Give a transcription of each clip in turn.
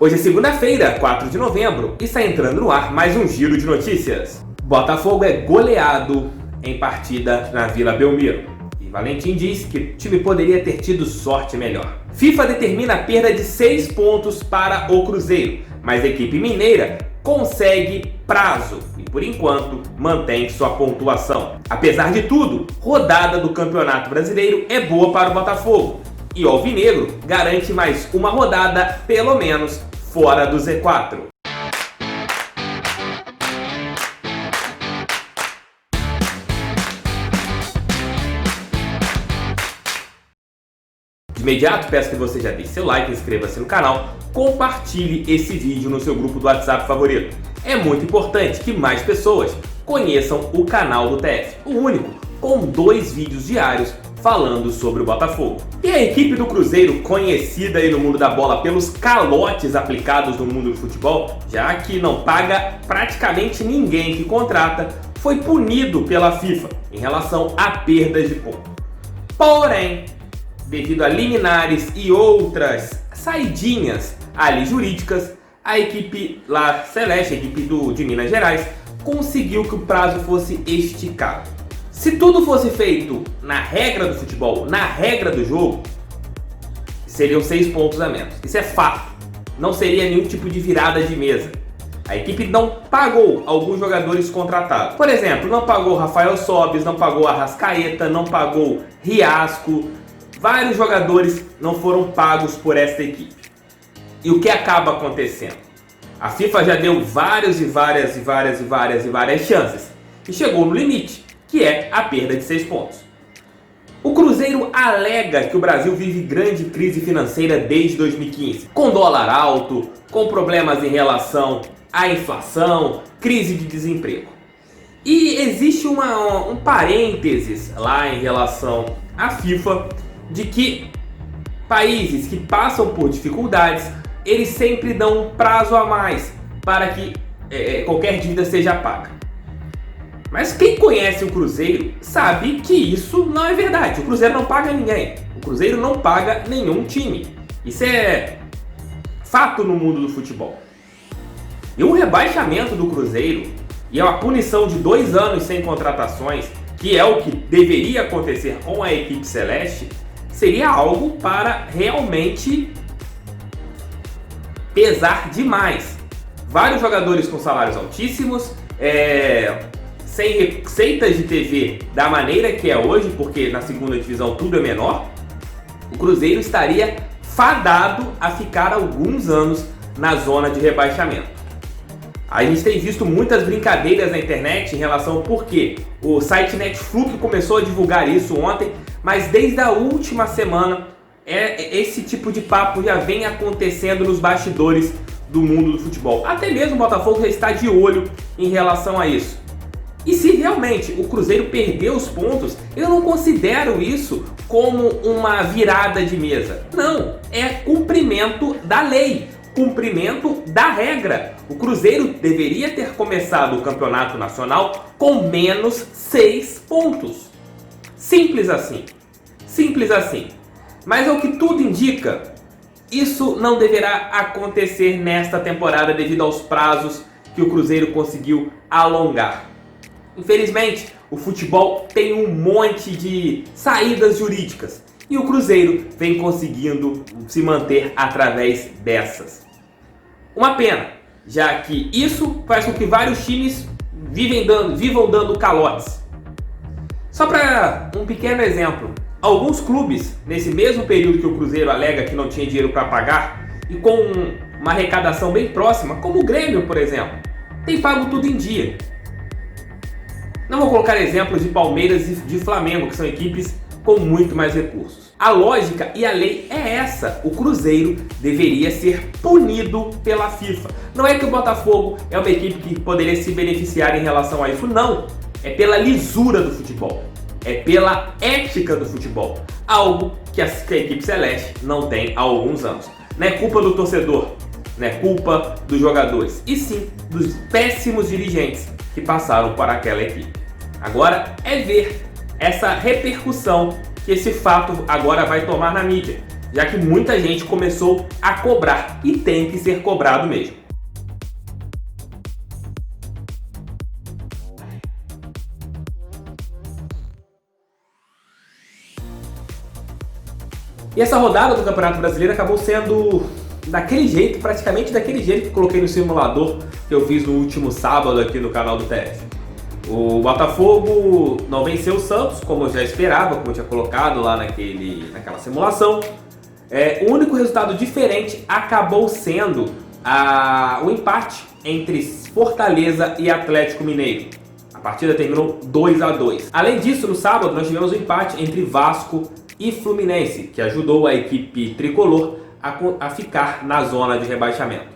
Hoje é segunda-feira, 4 de novembro, e está entrando no ar mais um giro de notícias. Botafogo é goleado em partida na Vila Belmiro. E Valentim diz que o time poderia ter tido sorte melhor. FIFA determina a perda de 6 pontos para o Cruzeiro, mas a equipe mineira consegue prazo e, por enquanto, mantém sua pontuação. Apesar de tudo, rodada do Campeonato Brasileiro é boa para o Botafogo. E o Alvinegro garante mais uma rodada, pelo menos, fora do Z4. De imediato, peço que você já deixe seu like, inscreva-se no canal, compartilhe esse vídeo no seu grupo do WhatsApp favorito. É muito importante que mais pessoas conheçam o canal do TF, o único com 2 vídeos diários falando sobre o Botafogo. E a equipe do Cruzeiro, conhecida aí no mundo da bola pelos calotes aplicados no mundo do futebol, já que não paga praticamente ninguém que contrata, foi punido pela FIFA em relação a perdas de ponto. Porém, devido a liminares e outras saidinhas ali jurídicas, a equipe lá celeste, a equipe de Minas Gerais, conseguiu que o prazo fosse esticado. Se tudo fosse feito na regra do futebol, na regra do jogo, seriam 6 pontos a menos. Isso é fato. Não seria nenhum tipo de virada de mesa. A equipe não pagou alguns jogadores contratados. Por exemplo, não pagou Rafael Sobis, não pagou Arrascaeta, não pagou Riasco. Vários jogadores não foram pagos por esta equipe. E o que acaba acontecendo? A FIFA já deu várias chances. E chegou no limite, que é a perda de 6 pontos. O Cruzeiro alega que o Brasil vive grande crise financeira desde 2015, com dólar alto, com problemas em relação à inflação, crise de desemprego. E existe um parênteses lá em relação à FIFA, de que países que passam por dificuldades, eles sempre dão um prazo a mais para que qualquer dívida seja paga. Mas quem conhece o Cruzeiro sabe que isso não é verdade. O Cruzeiro não paga ninguém. O Cruzeiro não paga nenhum time. Isso é fato no mundo do futebol. E o rebaixamento do Cruzeiro e a punição de 2 anos sem contratações, que é o que deveria acontecer com a equipe celeste, seria algo para realmente pesar demais. Vários jogadores com salários altíssimos, sem receitas de TV da maneira que é hoje, porque na segunda divisão tudo é menor, o Cruzeiro estaria fadado a ficar alguns anos na zona de rebaixamento. A gente tem visto muitas brincadeiras na internet em relação ao porquê. O site Netflix começou a divulgar isso ontem, mas desde a última semana esse tipo de papo já vem acontecendo nos bastidores do mundo do futebol. Até mesmo o Botafogo já está de olho em relação a isso. E se realmente o Cruzeiro perder os pontos, eu não considero isso como uma virada de mesa. Não, é cumprimento da lei, cumprimento da regra. O Cruzeiro deveria ter começado o campeonato nacional com menos 6 pontos. Simples assim. Simples assim. Mas ao que tudo indica, isso não deverá acontecer nesta temporada devido aos prazos que o Cruzeiro conseguiu alongar. Infelizmente, o futebol tem um monte de saídas jurídicas e o Cruzeiro vem conseguindo se manter através dessas. Uma pena, já que isso faz com que vários times vivam dando calotes. Só para um pequeno exemplo, alguns clubes, nesse mesmo período que o Cruzeiro alega que não tinha dinheiro para pagar e com uma arrecadação bem próxima, como o Grêmio, por exemplo, tem pago tudo em dia. Não vou colocar exemplos de Palmeiras e de Flamengo, que são equipes com muito mais recursos. A lógica e a lei é essa. O Cruzeiro deveria ser punido pela FIFA. Não é que o Botafogo é uma equipe que poderia se beneficiar em relação a isso, não. É pela lisura do futebol. É pela ética do futebol. Algo que a equipe celeste não tem há alguns anos. Não é culpa do torcedor, não é culpa dos jogadores, e sim dos péssimos dirigentes que passaram por aquela equipe. Agora é ver essa repercussão que esse fato agora vai tomar na mídia. já que muita gente começou a cobrar e tem que ser cobrado mesmo. E essa rodada do Campeonato Brasileiro acabou sendo daquele jeito, praticamente daquele jeito que coloquei no simulador que eu fiz no último sábado aqui no canal do TF. O Botafogo não venceu o Santos, como eu já esperava, como eu tinha colocado lá naquela simulação. O único resultado diferente acabou sendo o empate entre Fortaleza e Atlético Mineiro. A partida terminou 2-2. Além disso, no sábado nós tivemos um empate entre Vasco e Fluminense, que ajudou a equipe tricolor a ficar na zona de rebaixamento.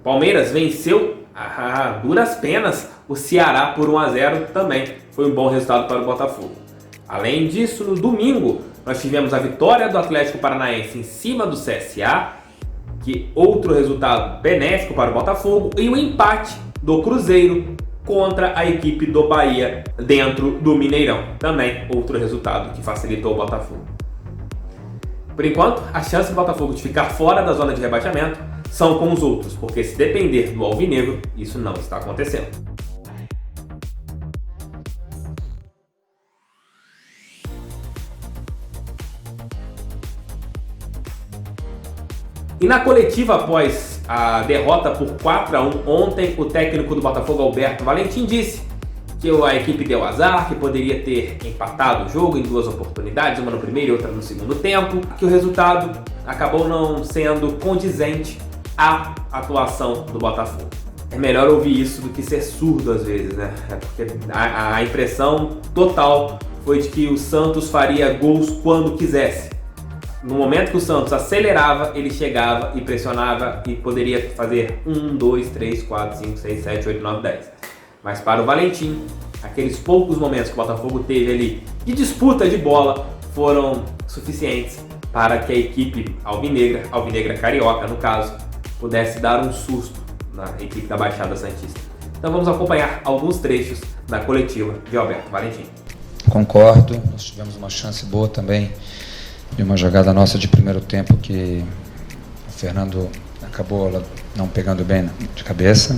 Palmeiras venceu a duras penas o Ceará por 1-0, também foi um bom resultado para o Botafogo. Além disso, no domingo nós tivemos a vitória do Atlético Paranaense em cima do CSA, que outro resultado benéfico para o Botafogo, e o empate do Cruzeiro contra a equipe do Bahia dentro do Mineirão. Também outro resultado que facilitou o Botafogo. Por enquanto, a chance do Botafogo de ficar fora da zona de rebaixamento são com os outros, porque se depender do alvinegro, isso não está acontecendo. E na coletiva após a derrota por 4-1 ontem, o técnico do Botafogo, Alberto Valentim, disse que a equipe deu azar, que poderia ter empatado o jogo em duas oportunidades, uma no primeiro e outra no segundo tempo, que o resultado acabou não sendo condizente à atuação do Botafogo. É melhor ouvir isso do que ser surdo às vezes, né? Porque a impressão total foi de que o Santos faria gols quando quisesse. No momento que o Santos acelerava, ele chegava e pressionava e poderia fazer 1, 2, 3, 4, 5, 6, 7, 8, 9, 10. Mas para o Valentim, aqueles poucos momentos que o Botafogo teve ali de disputa de bola foram suficientes para que a equipe alvinegra carioca no caso, pudesse dar um susto na equipe da Baixada Santista. Então vamos acompanhar alguns trechos da coletiva de Alberto Valentim. Concordo, nós tivemos uma chance boa também de uma jogada nossa de primeiro tempo que o Fernando acabou não pegando bem de cabeça.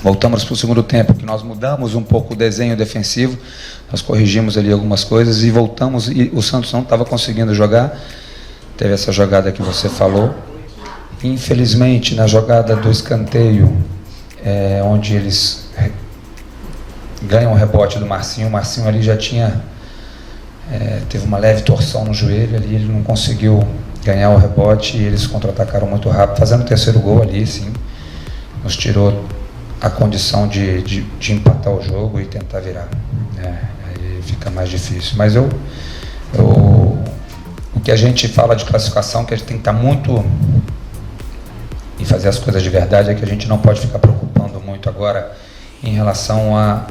Voltamos para o segundo tempo, que nós mudamos um pouco o desenho defensivo, nós corrigimos ali algumas coisas e voltamos, e o Santos não estava conseguindo jogar. Teve essa jogada que você falou. Infelizmente, na jogada do escanteio, onde eles ganham o rebote do Marcinho, o Marcinho ali já teve uma leve torção no joelho, ali ele não conseguiu ganhar o rebote e eles contra-atacaram muito rápido, fazendo o terceiro gol ali, sim, nos tirou a condição de empatar o jogo e tentar virar. Aí fica mais difícil. Mas o que a gente fala de classificação, que a gente tem que estar muito e fazer as coisas de verdade, é que a gente não pode ficar preocupando muito agora em relação a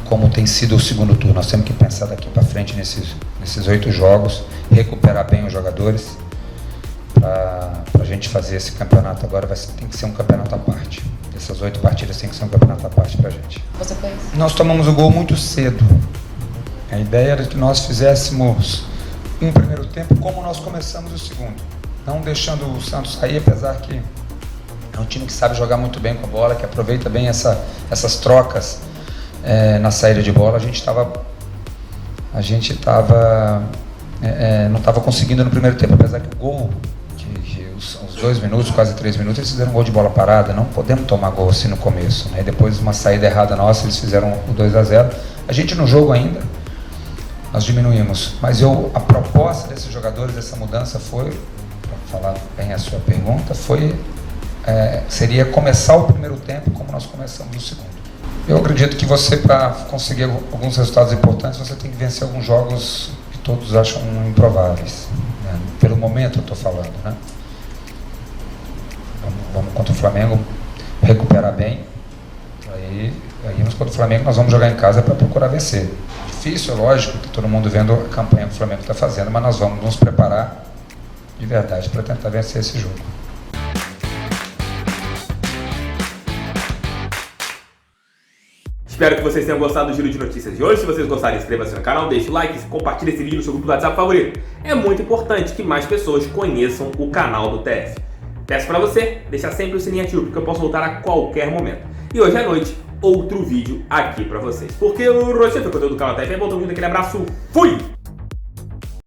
como tem sido o segundo turno. Nós temos que pensar daqui para frente nesses 8 jogos, recuperar bem os jogadores, para a gente fazer esse campeonato agora. Tem que ser um campeonato à parte. Essas 8 partidas tem que ser um campeonato à parte para a gente. Você pensa? Nós tomamos o gol muito cedo. A ideia era que nós fizéssemos um primeiro tempo como nós começamos o segundo. Não deixando o Santos sair, apesar que é um time que sabe jogar muito bem com a bola, que aproveita bem essas trocas na saída de bola. A gente não estava conseguindo no primeiro tempo, apesar que o gol, uns 2 minutos, quase 3 minutos, eles fizeram um gol de bola parada. Não podemos tomar gol assim no começo, né? E depois uma saída errada nossa, eles fizeram o 2-0. A gente no jogo ainda, nós diminuímos, mas a proposta desses jogadores, dessa mudança foi, para falar bem a sua pergunta, seria começar o primeiro tempo como nós começamos o segundo. Eu acredito que você, para conseguir alguns resultados importantes, você tem que vencer alguns jogos que todos acham improváveis, né? Pelo momento eu estou falando, né? Vamos contra o Flamengo recuperar bem, aí contra o Flamengo nós vamos jogar em casa para procurar vencer. Difícil, é lógico, que todo mundo vendo a campanha que o Flamengo está fazendo, mas nós vamos nos preparar de verdade para tentar vencer esse jogo. Espero que vocês tenham gostado do giro de notícias de hoje. Se vocês gostarem, inscreva-se no canal, deixe o like, compartilhe esse vídeo no seu grupo do WhatsApp favorito. É muito importante que mais pessoas conheçam o canal do TF. Peço pra você deixar sempre o sininho ativo, porque eu posso voltar a qualquer momento. E hoje à noite, outro vídeo aqui pra vocês. Porque o Rocher foi conteúdo do canal TF. Voltou vindo aquele abraço. Fui!